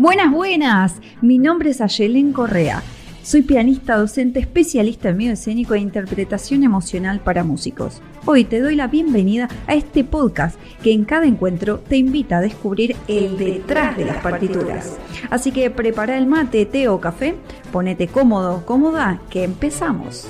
Buenas, buenas. Mi nombre es Ayelen Correa. Soy pianista, docente, especialista en medio escénico e interpretación emocional para músicos. Hoy te doy la bienvenida a este podcast que en cada encuentro te invita a descubrir el detrás de las partituras. Así que prepara el mate, té o café, ponete cómodo, cómoda, que empezamos.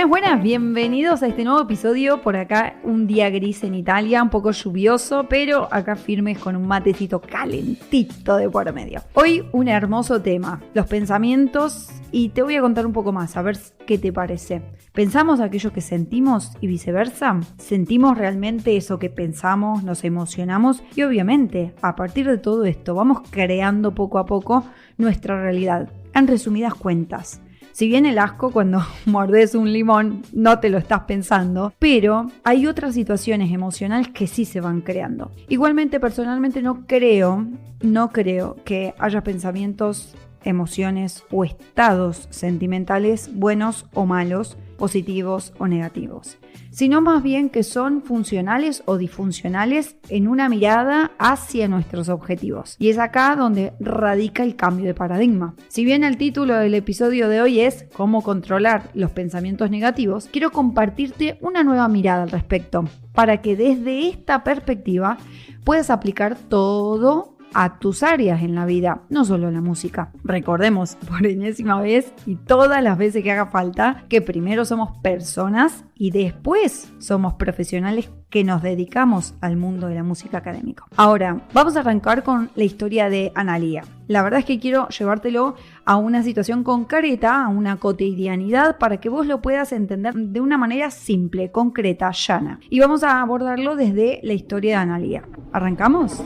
Buenas, bienvenidos a este nuevo episodio. Por acá un día gris en Italia, un poco lluvioso, pero acá firmes con un matecito calentito de por medio. Hoy un hermoso tema, los pensamientos, y te voy a contar un poco más, a ver qué te parece. ¿Pensamos aquello que sentimos y viceversa? ¿Sentimos realmente eso que pensamos, nos emocionamos? Y obviamente, a partir de todo esto, vamos creando poco a poco nuestra realidad. En resumidas cuentas, si bien el asco cuando mordes un limón no te lo estás pensando, pero hay otras situaciones emocionales que sí se van creando. Igualmente, personalmente no creo que haya pensamientos, emociones o estados sentimentales buenos o malos, positivos o negativos, sino más bien que son funcionales o disfuncionales en una mirada hacia nuestros objetivos. Y es acá donde radica el cambio de paradigma. Si bien el título del episodio de hoy es cómo controlar los pensamientos negativos, quiero compartirte una nueva mirada al respecto, para que desde esta perspectiva puedas aplicar todo a tus áreas en la vida, no solo la música. Recordemos por enésima vez y todas las veces que haga falta que primero somos personas y después somos profesionales que nos dedicamos al mundo de la música académica. Ahora, vamos a arrancar con la historia de Analía. La verdad es que quiero llevártelo a una situación concreta, a una cotidianidad, para que vos lo puedas entender de una manera simple, concreta, llana. Y vamos a abordarlo desde la historia de Analía. ¿Arrancamos?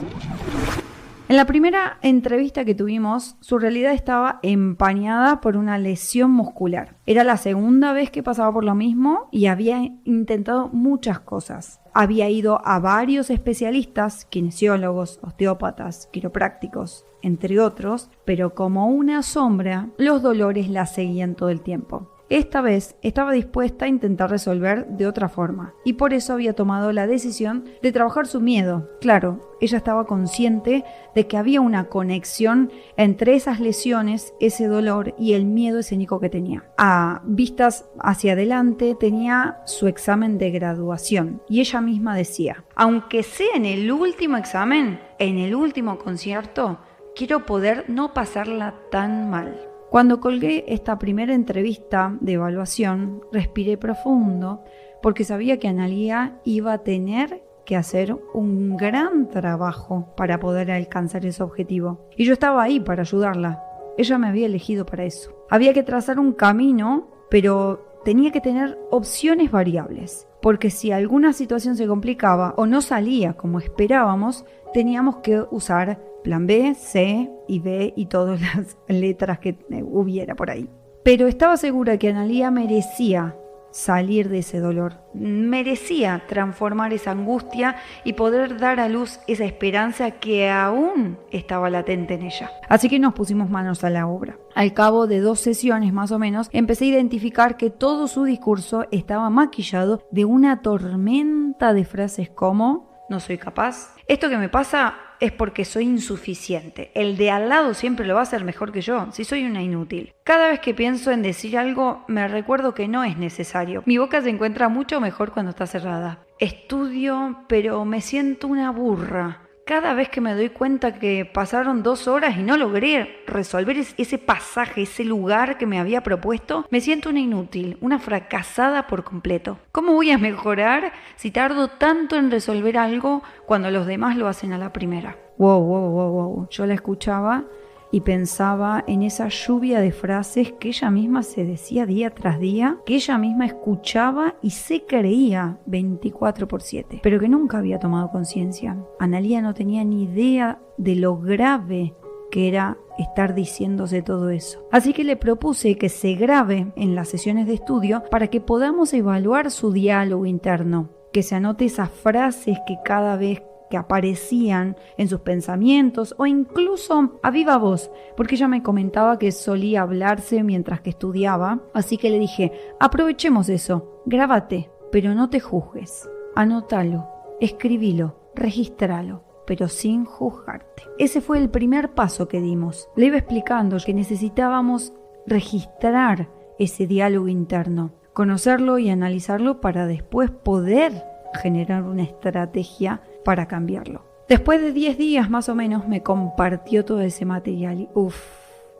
En la primera entrevista que tuvimos, su realidad estaba empañada por una lesión muscular. Era la segunda vez que pasaba por lo mismo y había intentado muchas cosas. Había ido a varios especialistas, kinesiólogos, osteópatas, quiroprácticos, entre otros, pero como una sombra, los dolores la seguían todo el tiempo. Esta vez estaba dispuesta a intentar resolver de otra forma y por eso había tomado la decisión de trabajar su miedo. Claro, ella estaba consciente de que había una conexión entre esas lesiones, ese dolor y el miedo escénico que tenía. A vistas hacia adelante tenía su examen de graduación y ella misma decía, aunque sea en el último examen, en el último concierto, quiero poder no pasarla tan mal. Cuando colgué esta primera entrevista de evaluación, respiré profundo porque sabía que Analía iba a tener que hacer un gran trabajo para poder alcanzar ese objetivo. Y yo estaba ahí para ayudarla. Ella me había elegido para eso. Había que trazar un camino, pero tenía que tener opciones variables. Porque si alguna situación se complicaba o no salía como esperábamos, teníamos que usar plan B, C y B y todas las letras que hubiera por ahí. Pero estaba segura que Analía merecía salir de ese dolor. Merecía transformar esa angustia y poder dar a luz esa esperanza que aún estaba latente en ella. Así que nos pusimos manos a la obra. Al cabo de 2 sesiones más o menos, empecé a identificar que todo su discurso estaba maquillado de una tormenta de frases como no soy capaz, esto que me pasa es porque soy insuficiente, el de al lado siempre lo va a hacer mejor que yo, si soy una inútil. Cada vez que pienso en decir algo, me recuerdo que no es necesario. Mi boca se encuentra mucho mejor cuando está cerrada. Estudio, pero me siento una burra. Cada vez que me doy cuenta que pasaron 2 horas y no logré resolver ese pasaje, ese lugar que me había propuesto, me siento una inútil, una fracasada por completo. ¿Cómo voy a mejorar si tardo tanto en resolver algo cuando los demás lo hacen a la primera? Wow. Yo la escuchaba y pensaba en esa lluvia de frases que ella misma se decía día tras día, que ella misma escuchaba y se creía 24/7, pero que nunca había tomado conciencia. Analía no tenía ni idea de lo grave que era estar diciéndose todo eso. Así que le propuse que se grabe en las sesiones de estudio para que podamos evaluar su diálogo interno, que se anote esas frases que cada vez que aparecían en sus pensamientos o incluso a viva voz, porque ella me comentaba que solía hablarse mientras que estudiaba, así que le dije, aprovechemos eso, grábate, pero no te juzgues. Anótalo, escribilo, regístralo, pero sin juzgarte. Ese fue el primer paso que dimos. Le iba explicando que necesitábamos registrar ese diálogo interno, conocerlo y analizarlo para después poder generar una estrategia para cambiarlo. Después de 10 días más o menos me compartió todo ese material y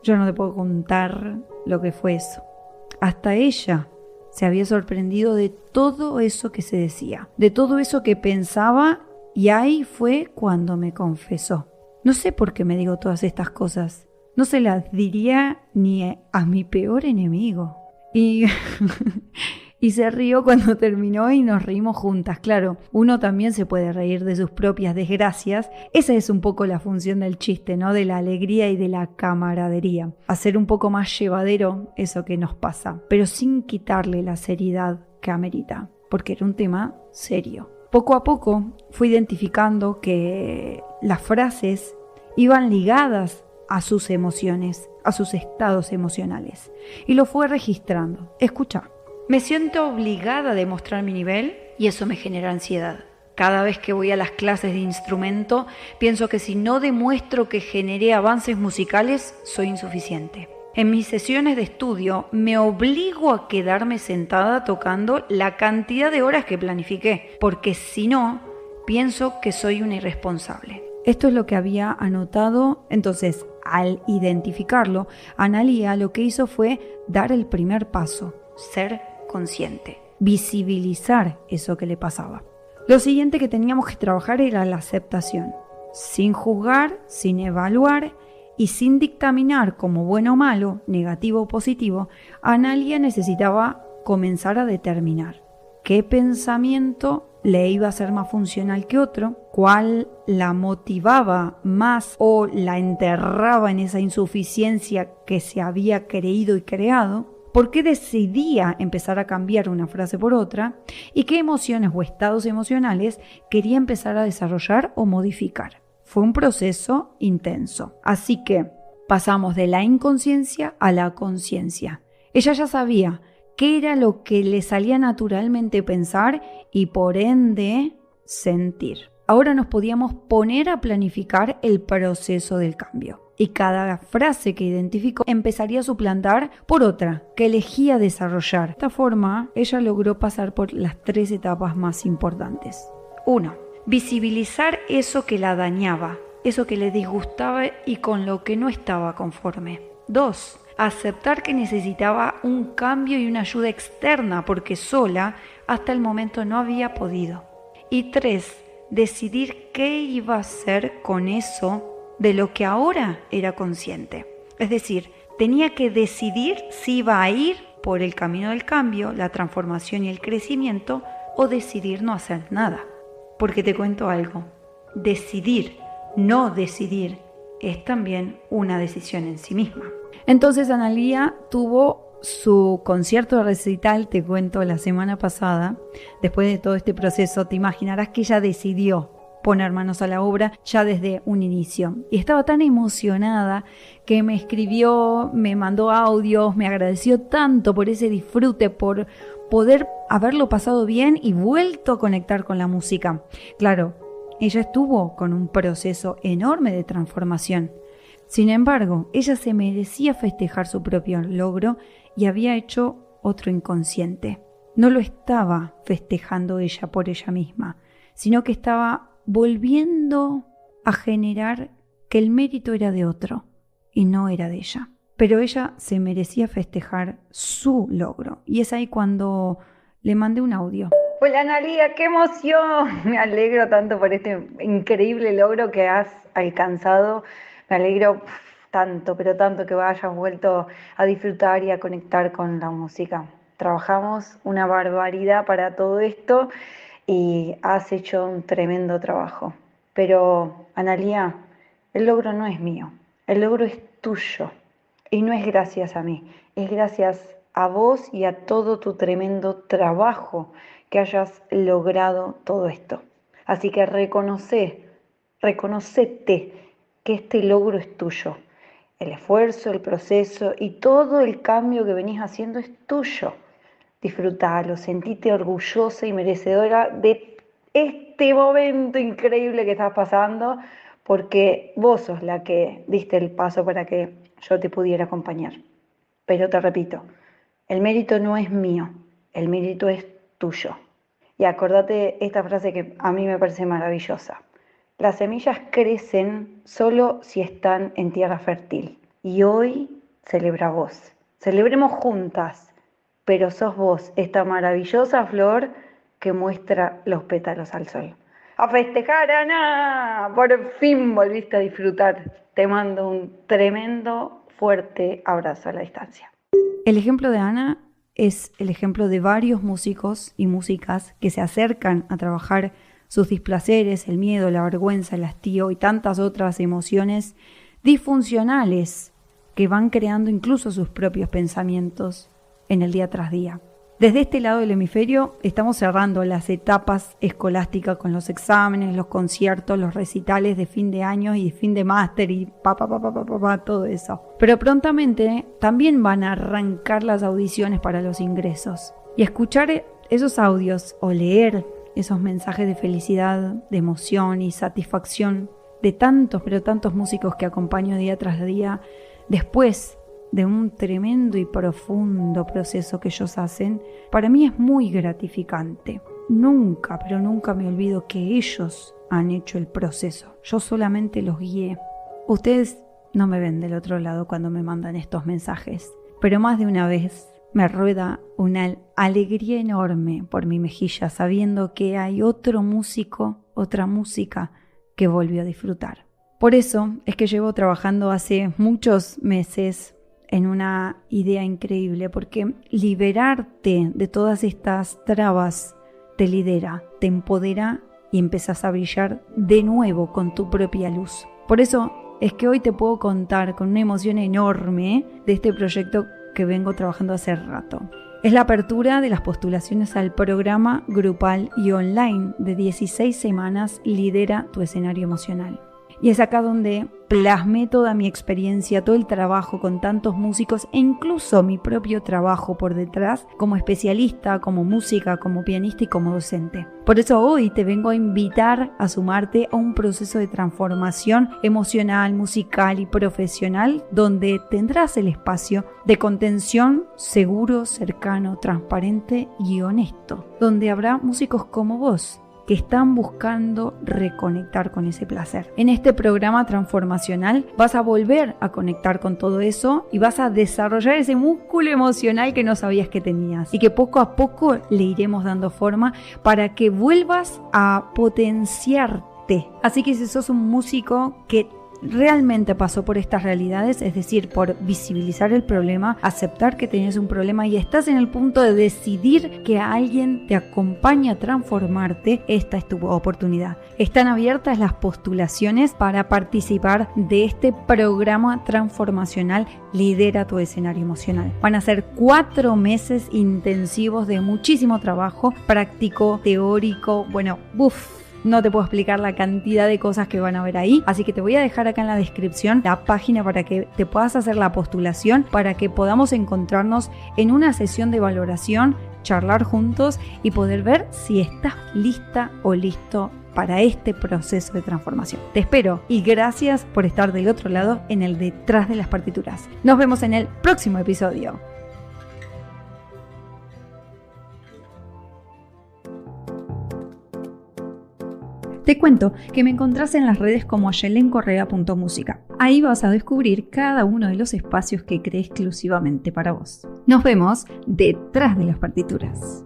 yo no te puedo contar lo que fue eso. Hasta ella se había sorprendido de todo eso que se decía, de todo eso que pensaba, y ahí fue cuando me confesó. No sé por qué me digo todas estas cosas. No se las diría ni a mi peor enemigo. Y se rió cuando terminó y nos reímos juntas. Claro, uno también se puede reír de sus propias desgracias. Esa es un poco la función del chiste, ¿no? De la alegría y de la camaradería. Hacer un poco más llevadero eso que nos pasa, pero sin quitarle la seriedad que amerita, porque era un tema serio. Poco a poco fui identificando que las frases iban ligadas a sus emociones, a sus estados emocionales, y lo fue registrando. Escucha. Me siento obligada a demostrar mi nivel y eso me genera ansiedad. Cada vez que voy a las clases de instrumento, pienso que si no demuestro que generé avances musicales, soy insuficiente. En mis sesiones de estudio, me obligo a quedarme sentada tocando la cantidad de horas que planifiqué, porque si no, pienso que soy una irresponsable. Esto es lo que había anotado. Entonces, al identificarlo, Analía lo que hizo fue dar el primer paso, ser consciente, visibilizar eso que le pasaba. Lo siguiente que teníamos que trabajar era la aceptación, sin juzgar, sin evaluar y sin dictaminar como bueno o malo, negativo o positivo. Analía necesitaba comenzar a determinar qué pensamiento le iba a ser más funcional que otro, cuál la motivaba más o la enterraba en esa insuficiencia que se había creído y creado, por qué decidía empezar a cambiar una frase por otra y qué emociones o estados emocionales quería empezar a desarrollar o modificar. Fue un proceso intenso. Así que pasamos de la inconsciencia a la conciencia. Ella ya sabía qué era lo que le salía naturalmente pensar y por ende sentir. Ahora nos podíamos poner a planificar el proceso del cambio. Y cada frase que identificó empezaría a suplantar por otra que elegía desarrollar. De esta forma, ella logró pasar por las 3 etapas más importantes. 1. Visibilizar eso que la dañaba, eso que le disgustaba y con lo que no estaba conforme. 2. Aceptar que necesitaba un cambio y una ayuda externa porque sola hasta el momento no había podido. Y 3. Decidir qué iba a hacer con eso de lo que ahora era consciente. Es decir, tenía que decidir si iba a ir por el camino del cambio, la transformación y el crecimiento, o decidir no hacer nada. Porque te cuento algo, decidir, no decidir, es también una decisión en sí misma. Entonces Analía tuvo su concierto de recital, te cuento, la semana pasada. Después de todo este proceso, te imaginarás que ella decidió poner manos a la obra ya desde un inicio. Y estaba tan emocionada que me escribió, me mandó audios, me agradeció tanto por ese disfrute, por poder haberlo pasado bien y vuelto a conectar con la música. Claro, ella estuvo con un proceso enorme de transformación. Sin embargo, ella se merecía festejar su propio logro y había hecho otro inconsciente. No lo estaba festejando ella por ella misma, sino que estaba volviendo a generar que el mérito era de otro y no era de ella. Pero ella se merecía festejar su logro. Y es ahí cuando le mandé un audio. Hola Analía, qué emoción. Me alegro tanto por este increíble logro que has alcanzado. Me alegro tanto, pero tanto que hayas vuelto a disfrutar y a conectar con la música. Trabajamos una barbaridad para todo esto y has hecho un tremendo trabajo. Pero, Analía, el logro no es mío, el logro es tuyo. Y no es gracias a mí, es gracias a vos y a todo tu tremendo trabajo que hayas logrado todo esto. Así que reconocete que este logro es tuyo. El esfuerzo, el proceso y todo el cambio que venís haciendo es tuyo. Disfrutalo, sentite orgullosa y merecedora de este momento increíble que estás pasando, porque vos sos la que diste el paso para que yo te pudiera acompañar. Pero te repito, el mérito no es mío, el mérito es tuyo. Y acordate esta frase que a mí me parece maravillosa. Las semillas crecen solo si están en tierra fértil. Y hoy celebra vos. Celebremos juntas, pero sos vos, esta maravillosa flor que muestra los pétalos al sol. ¡A festejar, Ana! Por fin volviste a disfrutar. Te mando un tremendo, fuerte abrazo a la distancia. El ejemplo de Ana es el ejemplo de varios músicos y músicas que se acercan a trabajar sus displaceres, el miedo, la vergüenza, el hastío y tantas otras emociones disfuncionales que van creando incluso sus propios pensamientos en el día tras día. Desde este lado del hemisferio estamos cerrando las etapas escolásticas con los exámenes, los conciertos, los recitales de fin de año y de fin de máster y todo eso. Pero prontamente también van a arrancar las audiciones para los ingresos. Y escuchar esos audios o leer esos mensajes de felicidad, de emoción y satisfacción de tantos, pero tantos músicos que acompaño día tras día, después de un tremendo y profundo proceso que ellos hacen, para mí es muy gratificante. Nunca, pero nunca me olvido que ellos han hecho el proceso. Yo solamente los guié. Ustedes no me ven del otro lado cuando me mandan estos mensajes, pero más de una vez me rueda una alegría enorme por mi mejilla sabiendo que hay otro músico, otra música que volvió a disfrutar. Por eso es que llevo trabajando hace muchos meses en una idea increíble, porque liberarte de todas estas trabas te lidera, te empodera y empezás a brillar de nuevo con tu propia luz. Por eso es que hoy te puedo contar con una emoción enorme de este proyecto que vengo trabajando hace rato. Es la apertura de las postulaciones al programa grupal y online de 16 semanas Lidera tu escenario emocional. Y es acá donde plasmé toda mi experiencia, todo el trabajo con tantos músicos e incluso mi propio trabajo por detrás como especialista, como música, como pianista y como docente. Por eso hoy te vengo a invitar a sumarte a un proceso de transformación emocional, musical y profesional donde tendrás el espacio de contención seguro, cercano, transparente y honesto, donde habrá músicos como vos que están buscando reconectar con ese placer. En este programa transformacional vas a volver a conectar con todo eso y vas a desarrollar ese músculo emocional que no sabías que tenías y que poco a poco le iremos dando forma para que vuelvas a potenciarte. Así que si sos un músico que realmente pasó por estas realidades, es decir, por visibilizar el problema, aceptar que tenías un problema y estás en el punto de decidir que alguien te acompañe a transformarte, esta es tu oportunidad. Están abiertas las postulaciones para participar de este programa transformacional Lidera tu escenario emocional. Van a ser 4 meses intensivos de muchísimo trabajo práctico, teórico, no te puedo explicar la cantidad de cosas que van a ver ahí, así que te voy a dejar acá en la descripción la página para que te puedas hacer la postulación, para que podamos encontrarnos en una sesión de valoración, charlar juntos y poder ver si estás lista o listo para este proceso de transformación. Te espero y gracias por estar del otro lado en el Detrás de las Partituras. Nos vemos en el próximo episodio. Te cuento que me encontrás en las redes como ayelencorrea.música. Ahí vas a descubrir cada uno de los espacios que creé exclusivamente para vos. Nos vemos detrás de las partituras.